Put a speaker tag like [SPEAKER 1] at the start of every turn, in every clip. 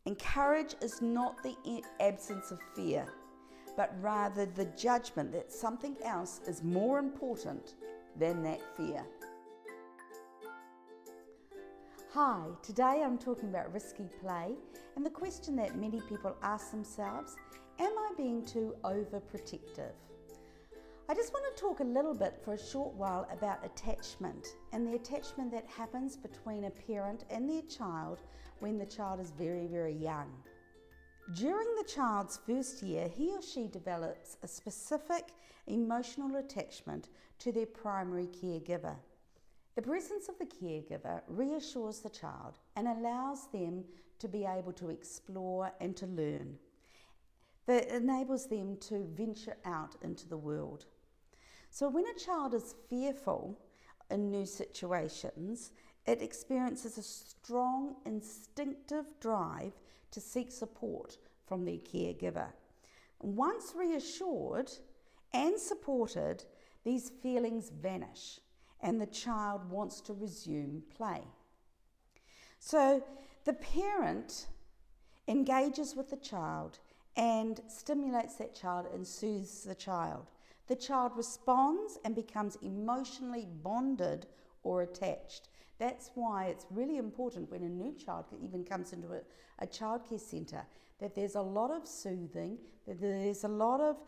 [SPEAKER 1] And courage is not the absence of fear, but rather the judgment that something else is more important than that fear. Hi, today I'm talking about risky play and the question that many people ask themselves, am I being too overprotective? I just want to talk a little bit for a short while about attachment and the attachment that happens between a parent and their child when the child is very, very young. During the child's first year, he or she develops a specific emotional attachment to their primary caregiver. The presence of the caregiver reassures the child and allows them to be able to explore and to learn. That enables them to venture out into the world. So when a child is fearful in new situations, it experiences a strong instinctive drive to seek support from their caregiver. Once reassured and supported, these feelings vanish and the child wants to resume play. So the parent engages with the child and stimulates that child and soothes the child. The child responds and becomes emotionally bonded or attached. That's why it's really important when a new child even comes into a childcare centre that there's a lot of soothing, that there's a lot of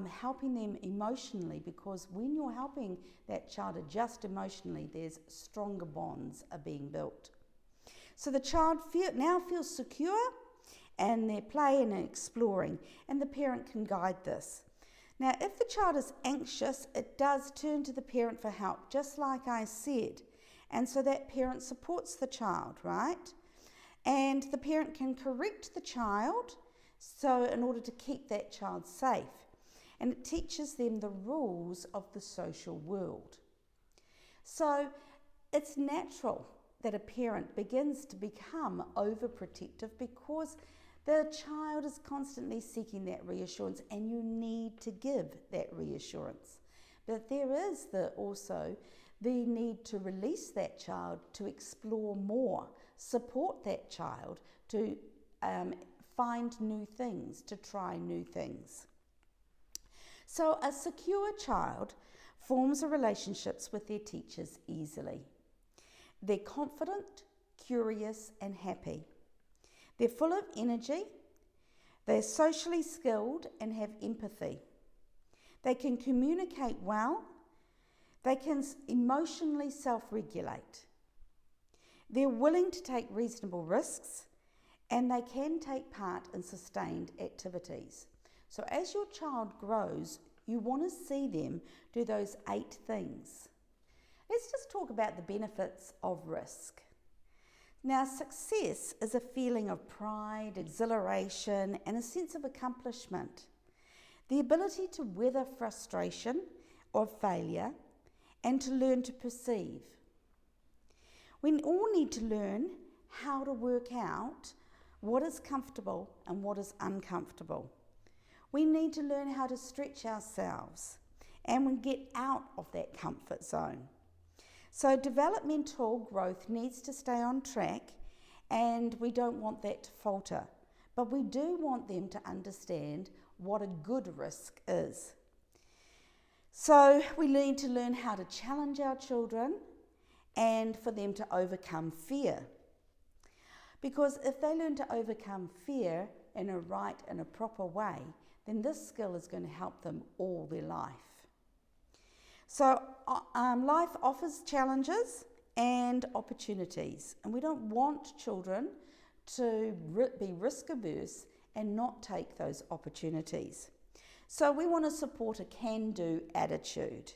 [SPEAKER 1] helping them emotionally, because when you're helping that child adjust emotionally, there's stronger bonds are being built. So the child now feels secure and they're playing and exploring, and the parent can guide this. Now, if the child is anxious, it does turn to the parent for help, just like I said. And so that parent supports the child, right? And the parent can correct the child so in order to keep that child safe. And it teaches them the rules of the social world. So it's natural that a parent begins to become overprotective because the child is constantly seeking that reassurance, and you need to give that reassurance. But there is also the need to release that child to explore more, support that child to find new things, to try new things. So a secure child forms relationships with their teachers easily. They're confident, curious, and happy. They're full of energy, they're socially skilled and have empathy. They can communicate well, they can emotionally self-regulate. They're willing to take reasonable risks, and they can take part in sustained activities. So as your child grows, you want to see them do those 8 things. Let's just talk about the benefits of risk. Now, success is a feeling of pride, exhilaration, and a sense of accomplishment. The ability to weather frustration or failure and to learn to perceive. We all need to learn how to work out what is comfortable and what is uncomfortable. We need to learn how to stretch ourselves and we get out of that comfort zone. So developmental growth needs to stay on track, and we don't want that to falter. But we do want them to understand what a good risk is. So we need to learn how to challenge our children and for them to overcome fear. Because if they learn to overcome fear in a right and a proper way, then this skill is going to help them all their life. So life offers challenges and opportunities, and we don't want children to be risk averse and not take those opportunities. So we want to support a can-do attitude.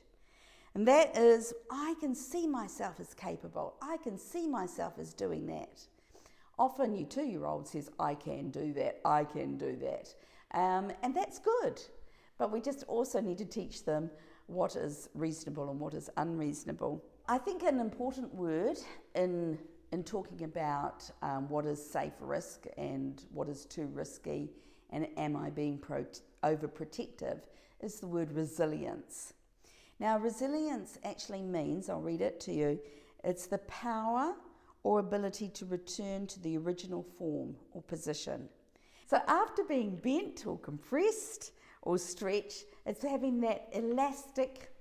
[SPEAKER 1] And that is, I can see myself as capable. I can see myself as doing that. Often your 2-year-old says, I can do that, I can do that. And that's good. But we just also need to teach them what is reasonable and what is unreasonable. I think an important word in talking about what is safe risk and what is too risky and am I being overprotective is the word resilience. Now, resilience actually means, I'll read it to you, it's the power or ability to return to the original form or position. So after being bent or compressed or stretched, it's having that elastic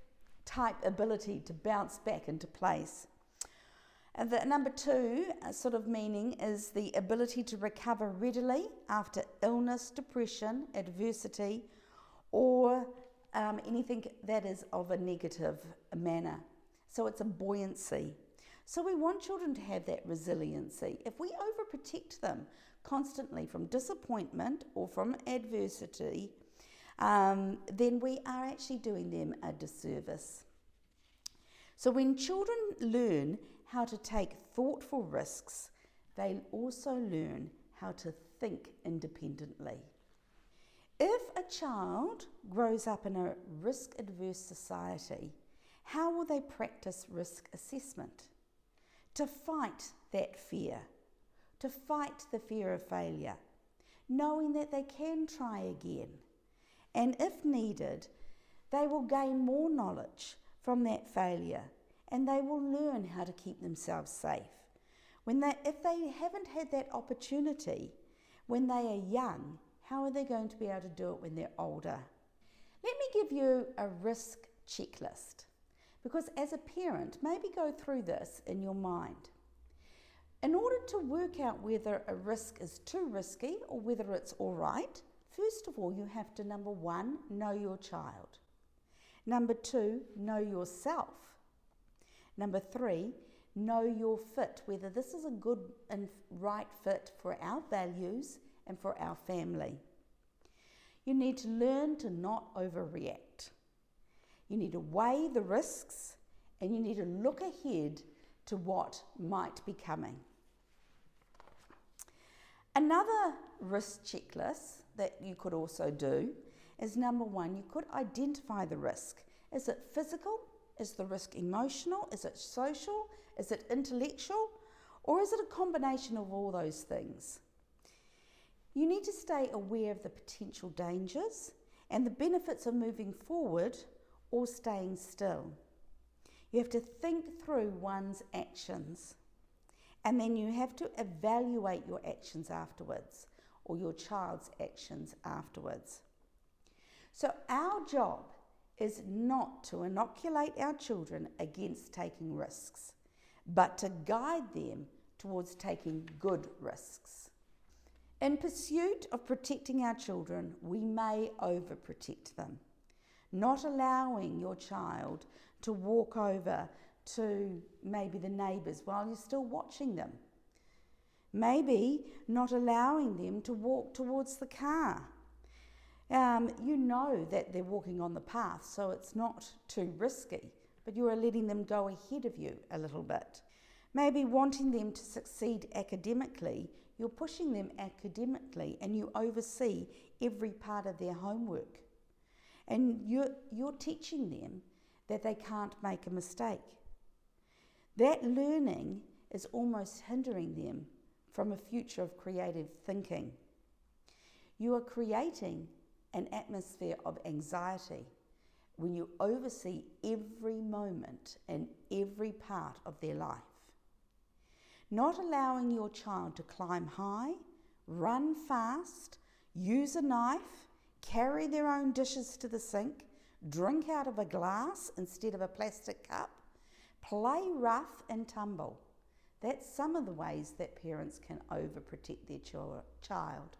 [SPEAKER 1] type ability to bounce back into place. And the number 2 sort of meaning is the ability to recover readily after illness, depression, adversity, or anything that is of a negative manner. So it's a buoyancy. So we want children to have that resiliency. If we overprotect them constantly from disappointment or from adversity, then we are actually doing them a disservice. So when children learn how to take thoughtful risks, they also learn how to think independently. If a child grows up in a risk-adverse society, how will they practice risk assessment? To fight that fear, to fight the fear of failure, knowing that they can try again. And if needed, they will gain more knowledge from that failure, and they will learn how to keep themselves safe. If they haven't had that opportunity when they are young, how are they going to be able to do it when they're older? Let me give you a risk checklist, because as a parent, maybe go through this in your mind. In order to work out whether a risk is too risky or whether it's all right, first of all, you have to, number 1, know your child. Number 2, know yourself. Number 3, know your fit, whether this is a good and right fit for our values and for our family. You need to learn to not overreact. You need to weigh the risks, and you need to look ahead to what might be coming. Another risk checklist that you could also do is number 1, you could identify the risk. Is it physical? Is the risk emotional? Is it social? Is it intellectual? Or is it a combination of all those things? You need to stay aware of the potential dangers and the benefits of moving forward or staying still. You have to think through one's actions, and then you have to evaluate your actions afterwards, or your child's actions afterwards. So our job is not to inoculate our children against taking risks, but to guide them towards taking good risks. In pursuit of protecting our children, we may overprotect them, not allowing your child to walk over to maybe the neighbours while you're still watching them. Maybe not allowing them to walk towards the car. You know that they're walking on the path, so it's not too risky, but you are letting them go ahead of you a little bit. Maybe wanting them to succeed academically, you're pushing them academically and you oversee every part of their homework. And you're teaching them that they can't make a mistake. That learning is almost hindering them from a future of creative thinking. You are creating an atmosphere of anxiety when you oversee every moment and every part of their life. Not allowing your child to climb high, run fast, use a knife, carry their own dishes to the sink, drink out of a glass instead of a plastic cup, play rough and tumble. That's some of the ways that parents can overprotect their child.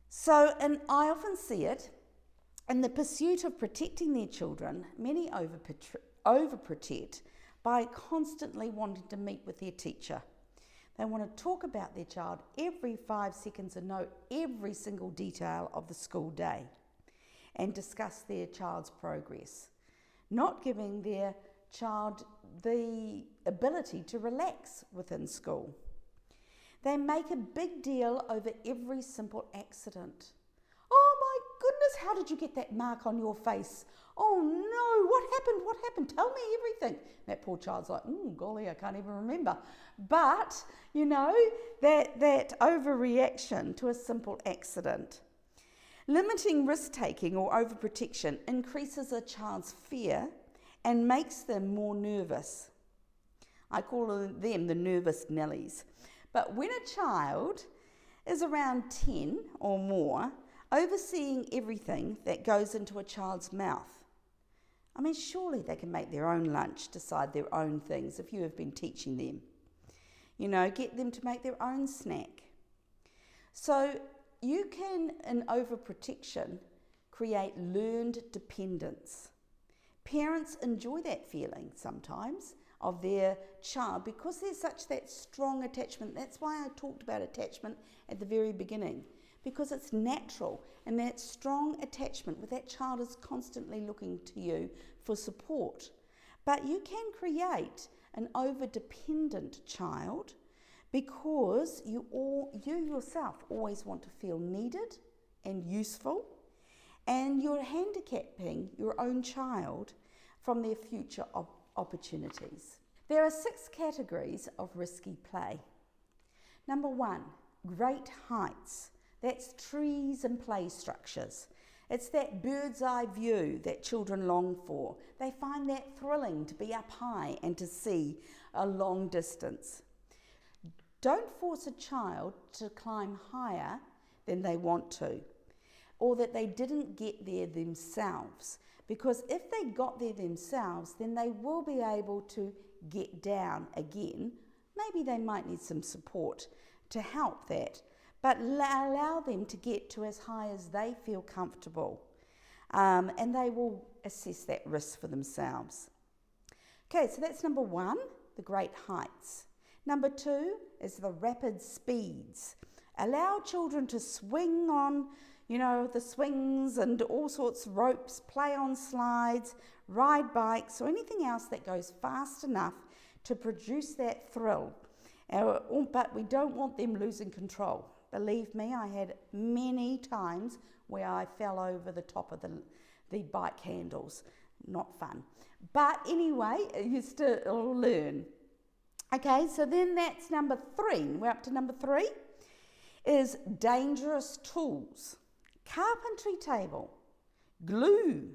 [SPEAKER 1] So, and I often see it, in the pursuit of protecting their children, many overprotect by constantly wanting to meet with their teacher. They want to talk about their child every 5 seconds and know every single detail of the school day and discuss their child's progress, not giving their child the ability to relax within school. They make a big deal over every simple accident. Oh my goodness, how did you get that mark on your face? Oh no, what happened? What happened? Tell me everything. That poor child's like, golly, I can't even remember. But, you know, that overreaction to a simple accident. Limiting risk-taking or overprotection increases a child's fear and makes them more nervous. I call them the nervous Nellies. But when a child is around 10 or more, overseeing everything that goes into a child's mouth, I mean, surely they can make their own lunch, decide their own things if you have been teaching them. You know, get them to make their own snack. So you can, in overprotection, create learned dependence. Parents enjoy that feeling sometimes of their child because there's such that strong attachment. That's why I talked about attachment at the very beginning, because it's natural, and that strong attachment with that child is constantly looking to you for support. But you can create an over-dependent child because you yourself always want to feel needed and useful, and you're handicapping your own child from their future opportunities. There are 6 categories of risky play. Number 1, great heights. That's trees and play structures. It's that bird's eye view that children long for. They find that thrilling to be up high and to see a long distance. Don't force a child to climb higher than they want to, or that they didn't get there themselves. Because if they got there themselves, then they will be able to get down again. Maybe they might need some support to help that, but allow them to get to as high as they feel comfortable, and they will assess that risk for themselves. Okay, so that's number 1, the great heights. Number 2 is the rapid speeds. Allow children to swing on, the swings and all sorts of ropes, play on slides, ride bikes, or anything else that goes fast enough to produce that thrill. But we don't want them losing control. Believe me, I had many times where I fell over the top of the bike handles. Not fun. But anyway, you still learn. Okay, so then that's number 3. We're up to number 3, is dangerous tools. Carpentry table, glue,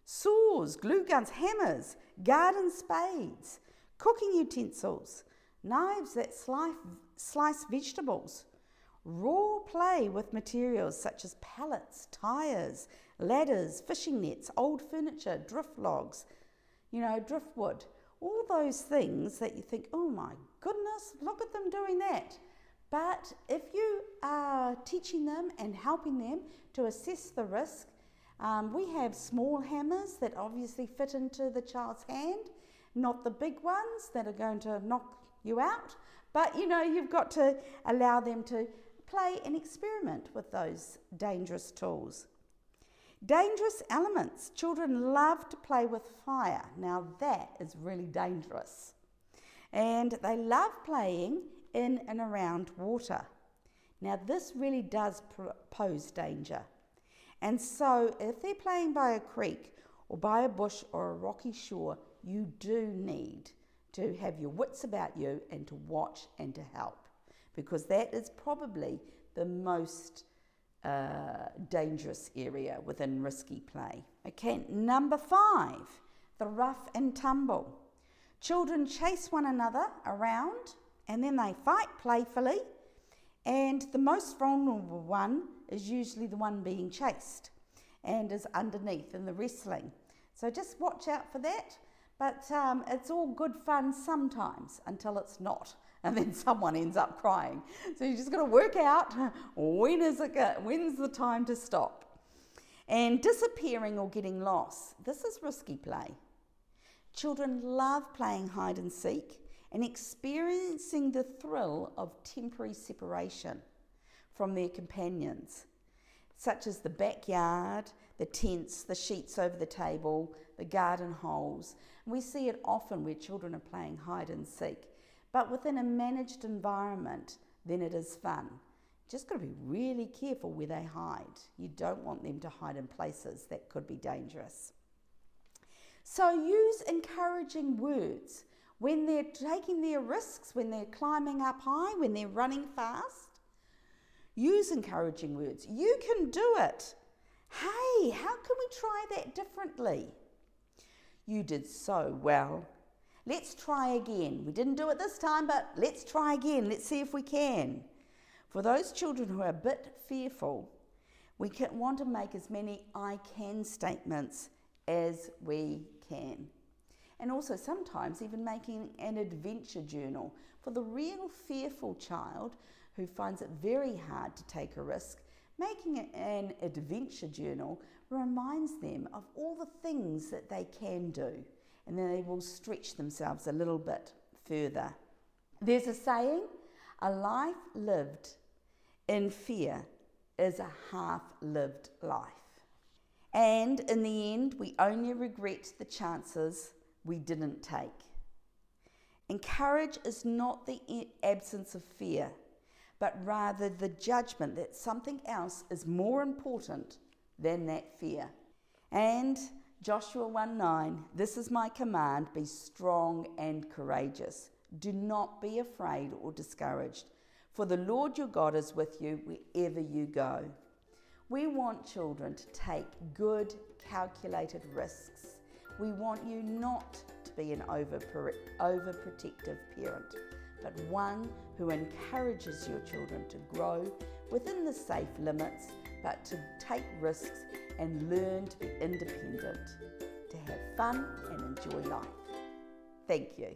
[SPEAKER 1] saws, glue guns, hammers, garden spades, cooking utensils, knives that slice vegetables, raw play with materials such as pallets, tyres, ladders, fishing nets, old furniture, drift logs, driftwood, all those things that you think, oh my goodness, look at them doing that. But if you are teaching them and helping them to assess the risk, we have small hammers that obviously fit into the child's hand, not the big ones that are going to knock you out. But you've got to allow them to play and experiment with those dangerous tools. Dangerous elements. Children love to play with fire. Now that is really dangerous. And they love playing in and around water. Now this really does pose danger. And so if they're playing by a creek or by a bush or a rocky shore, you do need to have your wits about you and to watch and to help, because that is probably the most dangerous area within risky play. Okay, number 5, the rough and tumble. Children chase one another around and then they fight playfully, and the most vulnerable one is usually the one being chased and is underneath in the wrestling. So just watch out for that, but it's all good fun sometimes until it's not, and then someone ends up crying. So you just got to work out when's the time to stop. And disappearing or getting lost, this is risky play. Children love playing hide and seek and experiencing the thrill of temporary separation from their companions, such as the backyard, the tents, the sheets over the table, the garden holes. And we see it often where children are playing hide and seek, but within a managed environment, then it is fun. Just got to be really careful where they hide. You don't want them to hide in places that could be dangerous. So use encouraging words when they're taking their risks, when they're climbing up high, when they're running fast. Use encouraging words. You can do it. Hey, how can we try that differently? You did so well. Let's try again. We didn't do it this time, but let's try again. Let's see if we can. For those children who are a bit fearful, we want to make as many I can statements as we can. And also sometimes even making an adventure journal. For the real fearful child who finds it very hard to take a risk, making an adventure journal reminds them of all the things that they can do, and then they will stretch themselves a little bit further. There's a saying, a life lived in fear is a half-lived life. And in the end, we only regret the chances we didn't take. And courage is not the absence of fear, but rather the judgment that something else is more important than that fear. And Joshua 1:9, this is my command, be strong and courageous. Do not be afraid or discouraged, for the Lord your God is with you wherever you go. We want children to take good, calculated risks. We want you not to be an overprotective parent, but one who encourages your children to grow within the safe limits, but to take risks and learn to be independent, to have fun and enjoy life. Thank you.